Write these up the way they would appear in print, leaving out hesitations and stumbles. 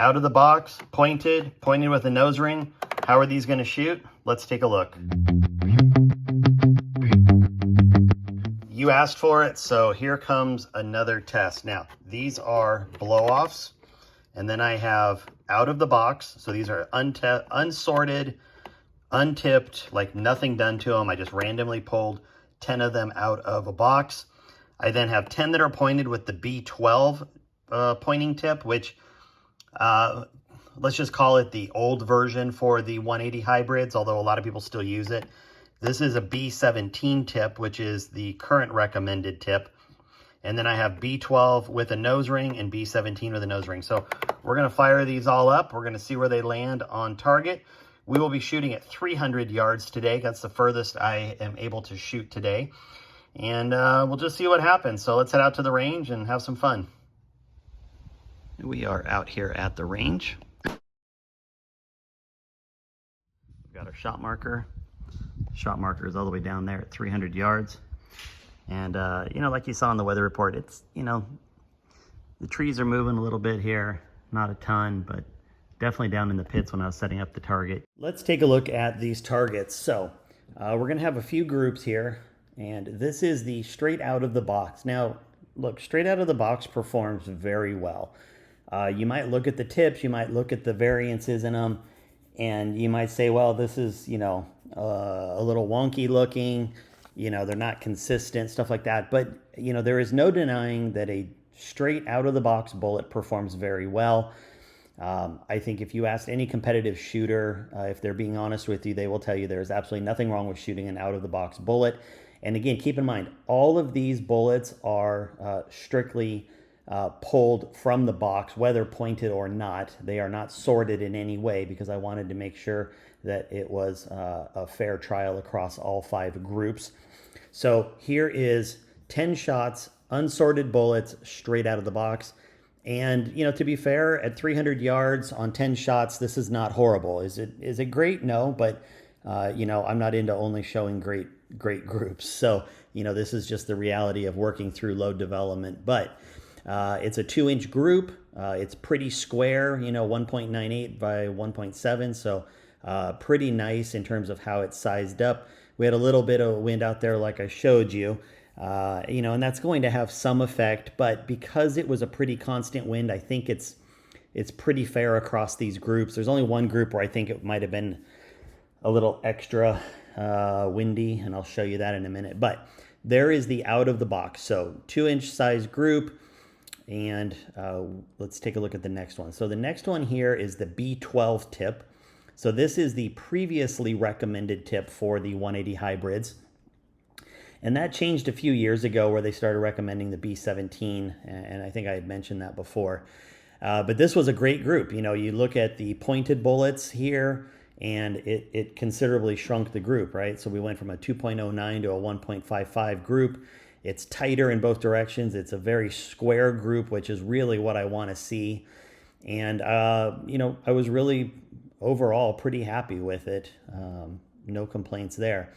out of the box, pointed with a nose ring. How are these gonna shoot? Let's take a look. You asked for it, so here comes another test. Now, these are blow-offs, and then I have out of the box. So these are unsorted, untipped, like nothing done to them. I just randomly pulled 10 of them out of a box. I then have 10 that are pointed with the B12 pointing tip, which let's just call it the old version for the 180 hybrids, although a lot of people still use it. This is a B17 tip, which is the current recommended tip. And then I have B12 with a nose ring and B17 with a nose ring. So we're gonna fire these all up. We're gonna see where they land on target. We will be shooting at 300 yards today. That's the furthest I am able to shoot today. And we'll just see what happens. So let's head out to the range and have some fun. We are out here at the range. We've got our shot marker. Shot marker is all the way down there at 300 yards. And, you know, like you saw in the weather report, it's, you know, the trees are moving a little bit here. Not a ton, but definitely down in the pits when I was setting up the target. Let's take a look at these targets. So we're going to have a few groups here. And this is the straight out of the box. Now, look, straight out of the box performs very well. You might look at the tips, you might look at the variances in them, and you might say, well, this is, you know, a little wonky looking, you know, they're not consistent, stuff like that. But, you know, there is no denying that a straight out of the box bullet performs very well. I think if you asked any competitive shooter, if they're being honest with you, they will tell you there's absolutely nothing wrong with shooting an out of the box bullet. And again, keep in mind, all of these bullets are strictly pulled from the box, whether pointed or not. They are not sorted in any way because I wanted to make sure that it was a fair trial across all 5 groups. So here is 10 shots, unsorted bullets, straight out of the box. And, you know, to be fair, at 300 yards on 10 shots, this is not horrible. Is it great? No, but, you know, I'm not into only showing great groups. So, you know, this is just the reality of working through load development. But it's a 2-inch group. It's pretty square, you know, 1.98 by 1.7. So pretty nice in terms of how it's sized up. We had a little bit of wind out there like I showed you, you know, and that's going to have some effect. But because it was a pretty constant wind, I think it's pretty fair across these groups. There's only one group where I think it might have been a little extra windy, and I'll show you that in a minute. But there is the out of the box. So 2-inch size group. And let's take a look at the next one. So the next one here is the B12 tip. So this is the previously recommended tip for the 180 hybrids. And that changed a few years ago where they started recommending the B17. And I think I had mentioned that before. But this was a great group. You know, you look at the pointed bullets here, and it considerably shrunk the group, right? So we went from a 2.09 to a 1.55 group. It's tighter in both directions. It's a very square group, which is really what I want to see. And, you know, I was really overall pretty happy with it. No complaints there.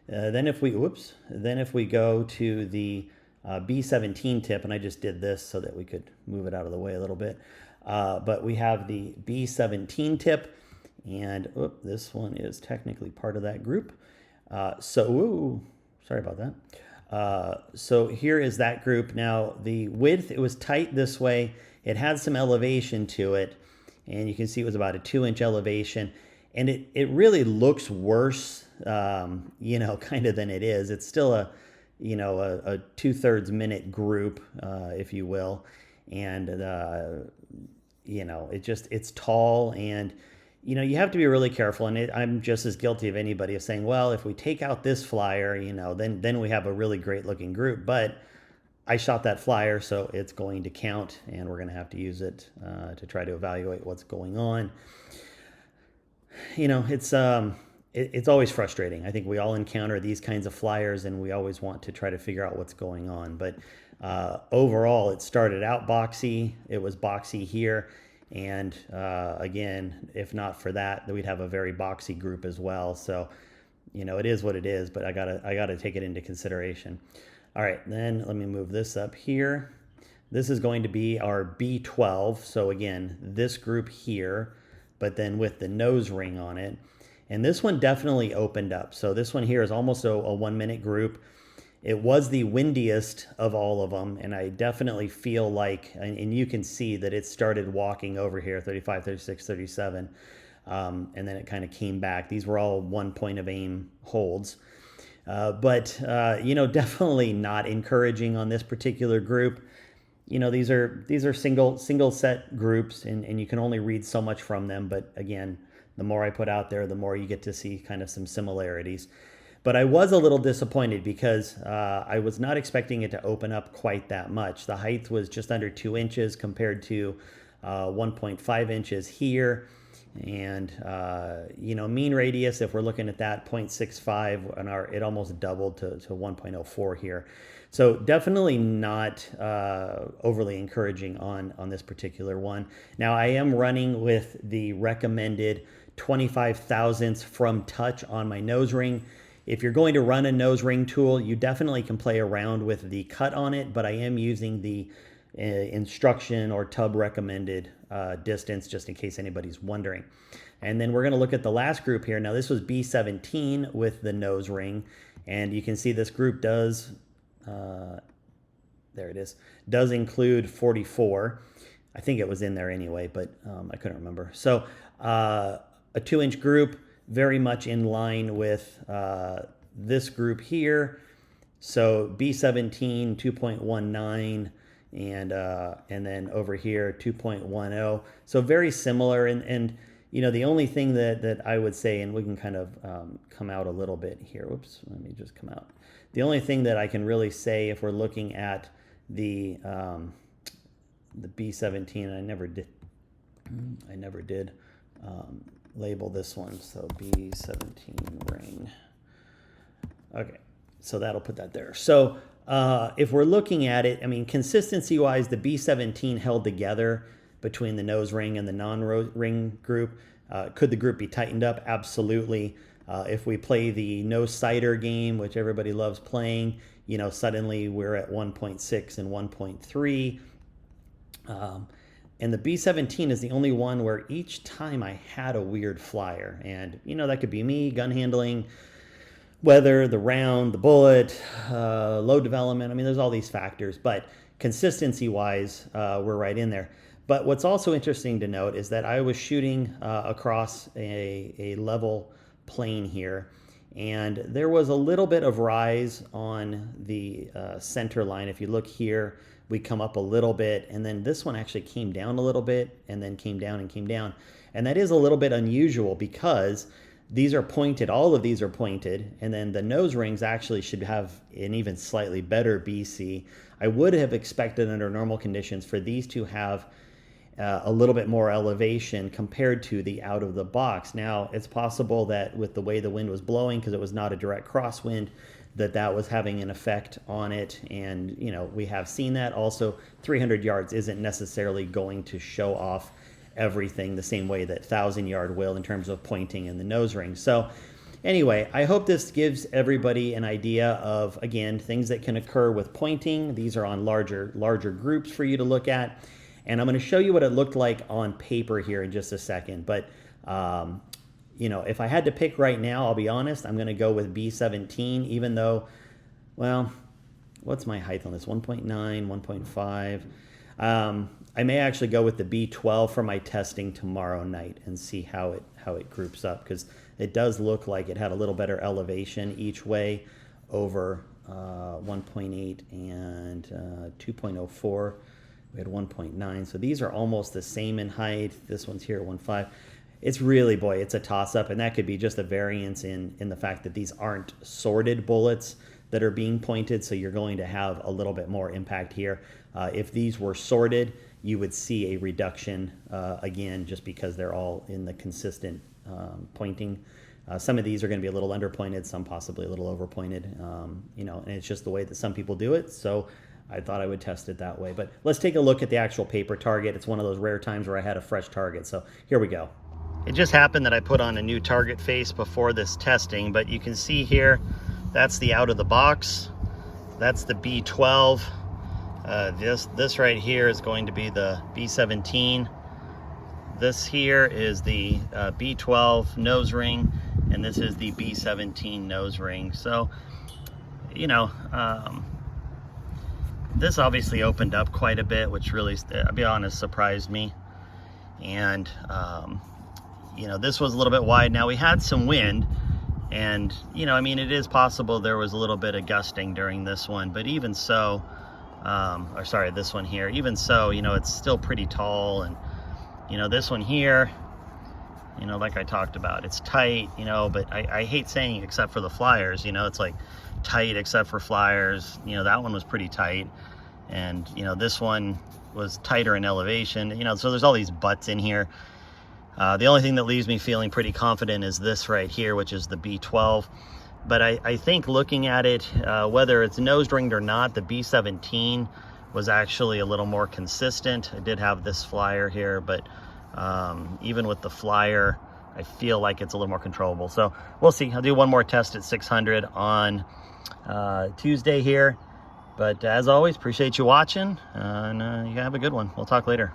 Then if we go to the B17 tip, and I just did this so that we could move it out of the way a little bit. But we have the B17 tip, and this one is technically part of that group. Sorry about that. So here is that group. Now the width, it was tight this way. It had some elevation to it, and you can see it was about a 2-inch elevation, and it really looks worse, you know, kind of than it is. It's still a 2/3 minute group, if you will, and you know, it's tall, and you know, you have to be really careful. And I'm just as guilty of anybody of saying, well, if we take out this flyer, you know, then we have a really great looking group. But I shot that flyer, so it's going to count, and we're going to have to use it to try to evaluate what's going on. You know, it's always frustrating. I think we all encounter these kinds of flyers, and we always want to try to figure out what's going on. But overall, it started out boxy. It was boxy here. And again, if not for that, we'd have a very boxy group as well. So, you know, it is what it is, but I gotta take it into consideration. All right, then let me move this up here. This is going to be our B12. So again, this group here, but then with the nose ring on it. And this one definitely opened up. So this one here is almost a 1 minute group. It was the windiest of all of them, and I definitely feel like, and you can see that it started walking over here, 35, 36, 37, and then it kind of came back. These were all 1 point of aim holds. You know, definitely not encouraging on this particular group. You know, these are single set groups, and you can only read so much from them. But again, the more I put out there, the more you get to see kind of some similarities. But I was a little disappointed because I was not expecting it to open up quite that much. The height was just under 2 inches compared to 1.5 inches here. And, you know, mean radius, if we're looking at that, 0.65, and it almost doubled to 1.04 here. So definitely not overly encouraging on this particular one. Now, I am running with the recommended 25 thousandths from touch on my nose ring. If you're going to run a nose ring tool, you definitely can play around with the cut on it, but I am using the instruction or tub recommended distance, just in case anybody's wondering. And then we're going to look at the last group here. Now this was B17 with the nose ring, and you can see this group does, there it is, does include 44. I think it was in there anyway, but I couldn't remember. So a 2-inch group, very much in line with this group here. So B17, 2.19, and then over here 2.10. So very similar, and you know, the only thing that I would say, and we can kind of come out a little bit here. Whoops, let me just come out. The only thing that I can really say, if we're looking at the B17, I never did label this one, so B17 ring. Okay, so that'll put that there. So if we're looking at it, I mean, consistency wise, the B17 held together between the nose ring and the non-ring group. Could the group be tightened up? Absolutely. If we play the no cider game, which everybody loves playing, you know, suddenly we're at 1.6 and 1.3. And the B17 is the only one where each time I had a weird flyer. And, you know, that could be me, gun handling, weather, the round, the bullet, load development. I mean, there's all these factors. But consistency-wise, we're right in there. But what's also interesting to note is that I was shooting across a level plane here. And there was a little bit of rise on the center line. If you look here, we come up a little bit, and then this one actually came down a little bit, and then came down and came down. And that is a little bit unusual because these are pointed, all of these are pointed, and then the nose rings actually should have an even slightly better BC. I would have expected under normal conditions for these to have a little bit more elevation compared to the out of the box. Now, it's possible that with the way the wind was blowing, because it was not a direct crosswind, that was having an effect on it. And, you know, we have seen that. Also, 300 yards isn't necessarily going to show off everything the same way that 1,000-yard will in terms of pointing in the nose ring. So anyway, I hope this gives everybody an idea of, again, things that can occur with pointing. These are on larger groups for you to look at. And I'm going to show you what it looked like on paper here in just a second. But, you know, if I had to pick right now, I'll be honest, I'm going to go with B17, even though, well, what's my height on this? 1.9, 1.5. I may actually go with the B12 for my testing tomorrow night and see how it groups up, because it does look like it had a little better elevation each way over 1.8 and 2.04. We had 1.9, so these are almost the same in height. This one's here at 1.5. It's really, boy, it's a toss-up, and that could be just a variance in the fact that these aren't sorted bullets that are being pointed, so you're going to have a little bit more impact here. If these were sorted, you would see a reduction, again, just because they're all in the consistent pointing. Some of these are going to be a little underpointed, some possibly a little overpointed, you know, and it's just the way that some people do it, so I thought I would test it that way. But let's take a look at the actual paper target. It's one of those rare times where I had a fresh target, so here we go. It just happened that I put on a new target face before this testing, but you can see here, that's the out of the box. That's the B12. This right here is going to be the B17. This here is the B12 nose ring, and this is the B17 nose ring. So, you know, this obviously opened up quite a bit, which really, I'll be honest, surprised me. And, you know, this was a little bit wide. Now, we had some wind, and, you know, I mean, it is possible there was a little bit of gusting during this one, but even so, or sorry, this one here, even so, you know, it's still pretty tall. And, you know, this one here, you know, like I talked about, it's tight, you know, but I hate saying except for the flyers, you know, it's like tight except for flyers. You know, that one was pretty tight. And, you know, this one was tighter in elevation, you know, so there's all these butts in here. The only thing that leaves me feeling pretty confident is this right here, which is the B12. But I think looking at it, whether it's nose ringed or not, the B17 was actually a little more consistent. I did have this flyer here, but even with the flyer, I feel like it's a little more controllable. So we'll see. I'll do one more test at 600 on Tuesday here. But as always, appreciate you watching, and you have a good one. We'll talk later.